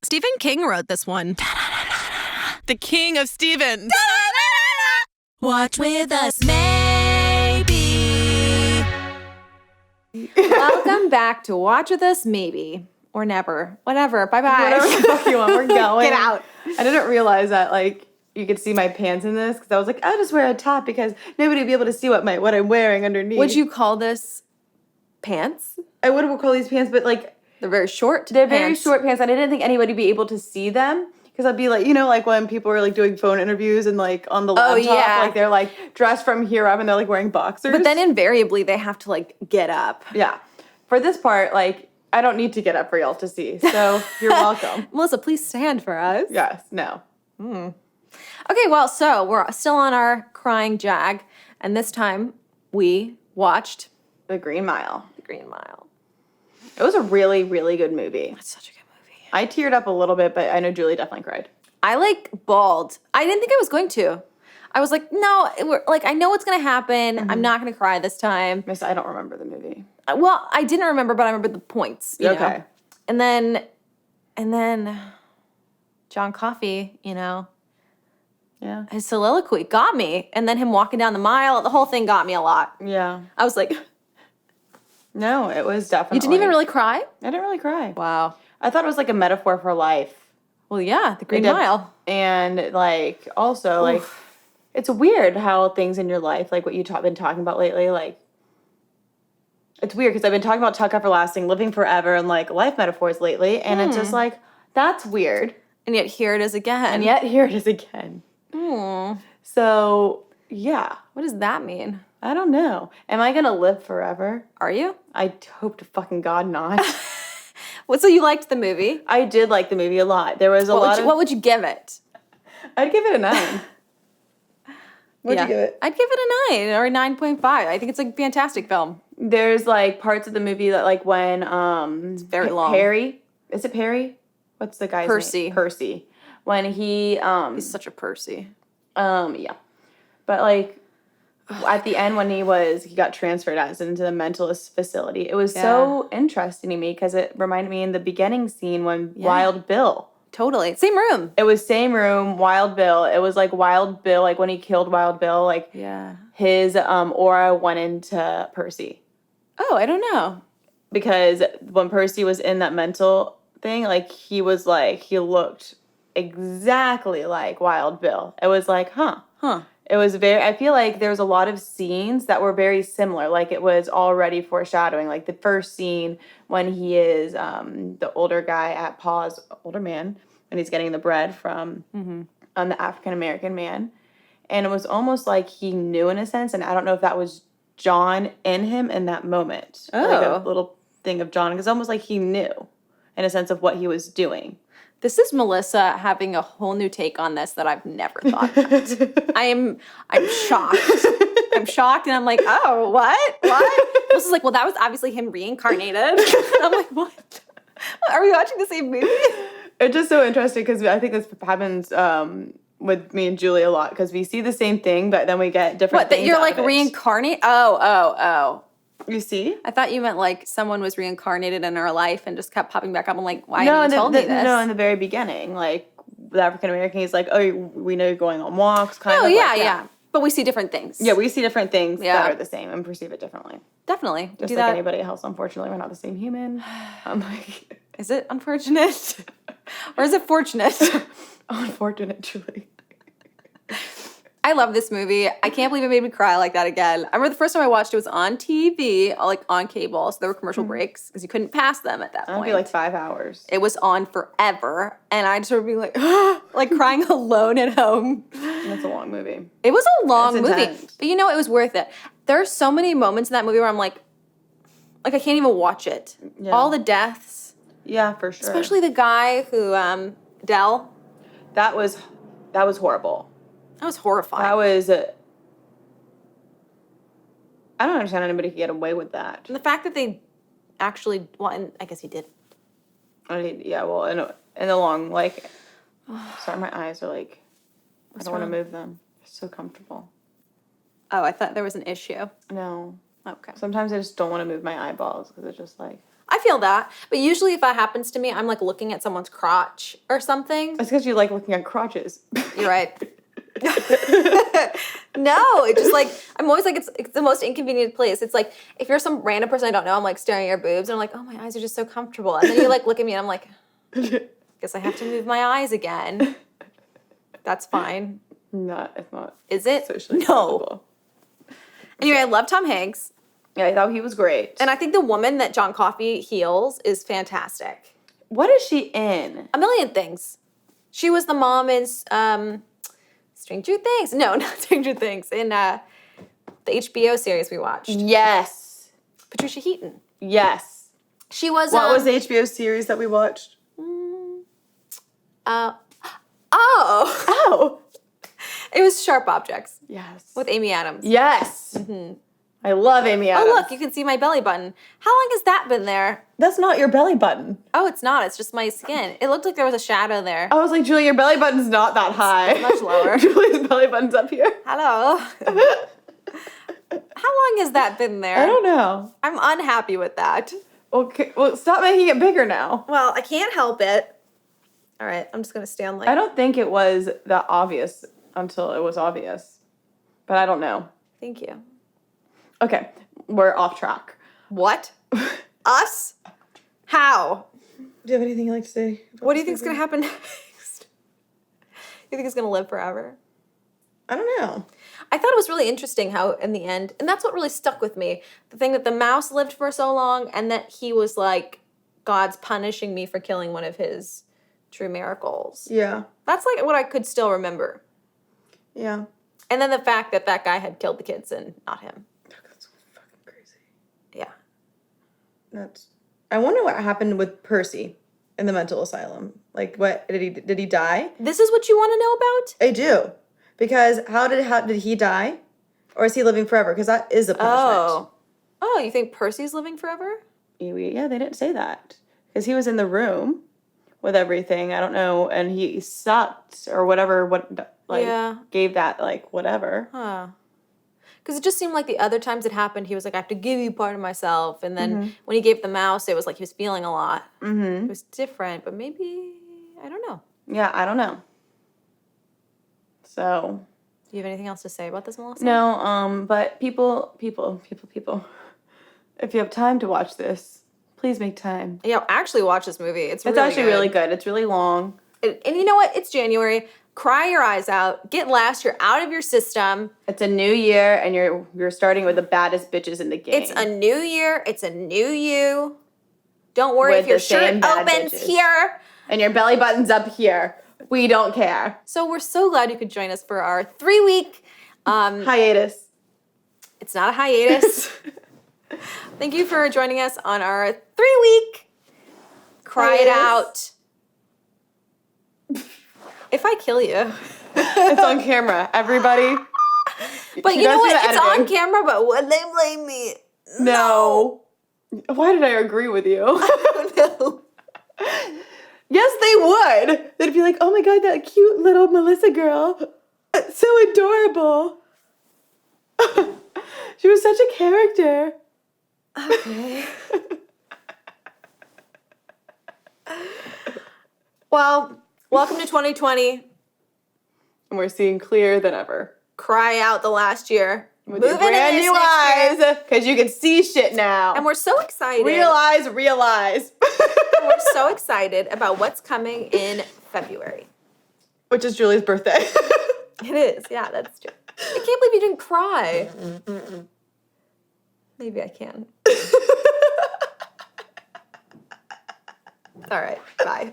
Stephen King wrote this one. The king of Stephen. Watch with us, maybe. Welcome back to Watch With Us, maybe. Or never. Whatever. Bye-bye. Whatever the fuck you want, we're going. Get out. I didn't realize that, like, you could see my pants in this, because I was like, I'll just wear a top because nobody would be able to see what I'm wearing underneath. Would you call this pants? I would call these pants, but, like... They're very short They're very short pants, and I didn't think anybody would be able to see them. Because I'd be like, you know, like when people are like doing phone interviews and like on the laptop, like they're like dressed from here up and they're like wearing boxers. But then invariably they have to like get up. Yeah. For this part, like I don't need to get up for y'all to see. So you're welcome. Melissa, please stand for us. Yes. No. Okay, well, so we're still on our crying jag. And this time we watched The Green Mile. The Green Mile. It was a really, really good movie. It's such a good movie. I teared up a little bit, but I know Julie definitely cried. I like bawled. I didn't think I was going to. I was like, no, I know what's going to happen. I'm not going to cry this time. Miss, I don't remember the movie. Well, I didn't remember, but I remember the points. You know? And then John Coffey, you know, his soliloquy got me. And then him walking down the mile, the whole thing got me a lot. Yeah. I was like... No, it was definitely... You didn't even really cry? I didn't really cry. Wow. I thought it was like a metaphor for life. Well, yeah, the Green Mile. And like, also, like, it's weird how things in your life, like what you've been talking about lately, like, it's weird because I've been talking about Tuck Everlasting, living forever, and like life metaphors lately, and it's just like, that's weird. And yet here it is again. And yet here it is again. So, yeah. What does that mean? I don't know. Am I going to live forever? Are you? I hope to fucking God not. So you liked the movie? I did like the movie a lot. There was What would you give it? I'd give it a 9. What'd you give it? I'd give it a 9 or a 9.5. I think it's like a fantastic film. There's like parts of the movie that like when it's very long. Perry, is it Perry? What's the guy's name? Percy. When he he's such a Percy. Yeah. But like at the end when he got transferred into the mentalist facility, it was so interesting to me because it reminded me in the beginning scene when Wild Bill. Totally. Same room. It was same room, Wild Bill. It was like Wild Bill, like when he killed Wild Bill, like his aura went into Percy. Oh, I don't know. Because when Percy was in that mental thing, like he looked exactly like Wild Bill. It was like, huh. It was I feel like there was a lot of scenes that were very similar. Like it was already foreshadowing. Like the first scene when he is the older guy at Pa's, older man, and he's getting the bread from the African-American man. And it was almost like he knew in a sense, and I don't know if that was John in him in that moment. Oh. Like a little thing of John. Because almost like he knew in a sense of what he was doing. This is Melissa having a whole new take on this that I've never thought about. I'm shocked. I'm shocked, and I'm like, oh, what? Melissa's like, well, that was obviously him reincarnated. I'm like, what? Are we watching the same movie? It's just so interesting because I think this happens with me and Julie a lot because we see the same thing, but then we get different things. What, that you're like reincarnate? Oh. You see? I thought you meant like someone was reincarnated in our life and just kept popping back up. I'm like, why haven't you told me this? No, in the very beginning, like the African American, he's like, oh, we know you're going on walks, kind of. Oh, yeah. But we see different things. Yeah, we see different things that are the same and perceive it differently. Definitely. Just like anybody else, unfortunately, we're not the same human. I'm like, is it unfortunate? Or is it fortunate? Unfortunate, Julie. I love this movie. I can't believe it made me cry like that again. I remember the first time I watched it was on TV, like on cable, so there were commercial breaks because you couldn't pass them at that point. It'd be like 5 hours. It was on forever, and I'd sort of be like, like crying alone at home. That's a long movie. It was a long movie, intense. but you know, it was worth it. There's so many moments in that movie where I'm like I can't even watch it. Yeah. All the deaths. Yeah, for sure. Especially the guy who, Dell. That was horrible. That was horrifying. That was... I don't understand how anybody could get away with that. And the fact that they actually... Well, and I guess he did. Yeah, well, in the long, like... Sorry, my eyes are like... I don't want to move them. They're so comfortable. Oh, I thought there was an issue. No. Okay. Sometimes I just don't want to move my eyeballs because it's just like... I feel that. But usually if that happens to me, I'm like looking at someone's crotch or something. That's because you like looking at crotches. You're right. No, it's just like, I'm always like, it's the most inconvenient place. It's like, if you're some random person I don't know, I'm like staring at your boobs and I'm like, oh, my eyes are just so comfortable. And then you like look at me and I'm like, guess I have to move my eyes again. That's fine. It's not. Is it? Socially No. acceptable. Anyway, I love Tom Hanks. Yeah, I thought he was great. And I think the woman that John Coffey heals is fantastic. What is she in? A million things. She was the mom in Stranger Things. No, not Stranger Things. In the HBO series we watched. Yes. Patricia Heaton. Yes. She was. What was the HBO series that we watched? Oh. It was Sharp Objects Yes. with Amy Adams. Yes. Mm-hmm. I love Amy Adams. Oh, look, you can see my belly button. How long has that been there? That's not your belly button. Oh, it's not. It's just my skin. It looked like there was a shadow there. I was like, Julie, your belly button's not that high. It's much lower. Julie's belly button's up here. Hello. How long has that been there? I don't know. I'm unhappy with that. Okay, well, stop making it bigger now. Well, I can't help it. All right, I'm just going to stand like... I don't think it was that obvious until it was obvious. But I don't know. Thank you. Okay, we're off track. What? Us? How? Do you have anything you'd like to say? What do you think is going to happen next? You think it's going to live forever? I don't know. I thought it was really interesting how, in the end, and that's what really stuck with me, the thing that the mouse lived for so long and that he was like, God's punishing me for killing one of his true miracles. Yeah. That's like what I could still remember. Yeah. And then the fact that that guy had killed the kids and not him. That's fucking crazy. Yeah. I wonder what happened with Percy in the mental asylum. Like, what did he die? This is what you want to know about? I do, because how did he die, or is he living forever? Because that is a punishment. Oh, you think Percy's living forever? Yeah, they didn't say that. Because he was in the room with everything. I don't know. And he sucked or whatever. Gave that, like, whatever. Huh. Because it just seemed like the other times it happened, he was like, I have to give you part of myself. And then when he gave the mouse, it was like he was feeling a lot. Mm-hmm. It was different, but maybe, I don't know. Yeah, I don't know. So. Do you have anything else to say about this, Melissa? No, but people, if you have time to watch this, please make time. Yeah, actually watch this movie. It's really actually good. really good. It's really long. And you know what? It's January. Cry your eyes out. Get last. You're out of your system. It's a new year, and you're starting with the baddest bitches in the game. It's a new year. It's a new you. Don't worry With if your the same shirt bad opens bitches. here. And your belly button's up here. We don't care. So we're so glad you could join us for our 3-week. Hiatus. It's not a hiatus. Thank you for joining us on our 3-week Cry It Out. If I kill you. It's on camera, everybody. But She you know does what? the It's on editing. camera, but would they blame me? No. Why did I agree with you? No. Yes, they would. They'd be like, oh my God, that cute little Melissa girl. So adorable. She was such a character. Okay. Well, welcome to 2020. And we're seeing clearer than ever. Cry out the last year. With Move your into brand this new next year. eyes. Because you can see shit now. And we're so excited. Realize. We're so excited about what's coming in February. Which is Julie's birthday. It is. Yeah, that's true. I can't believe you didn't cry. Maybe I can. All right. Bye.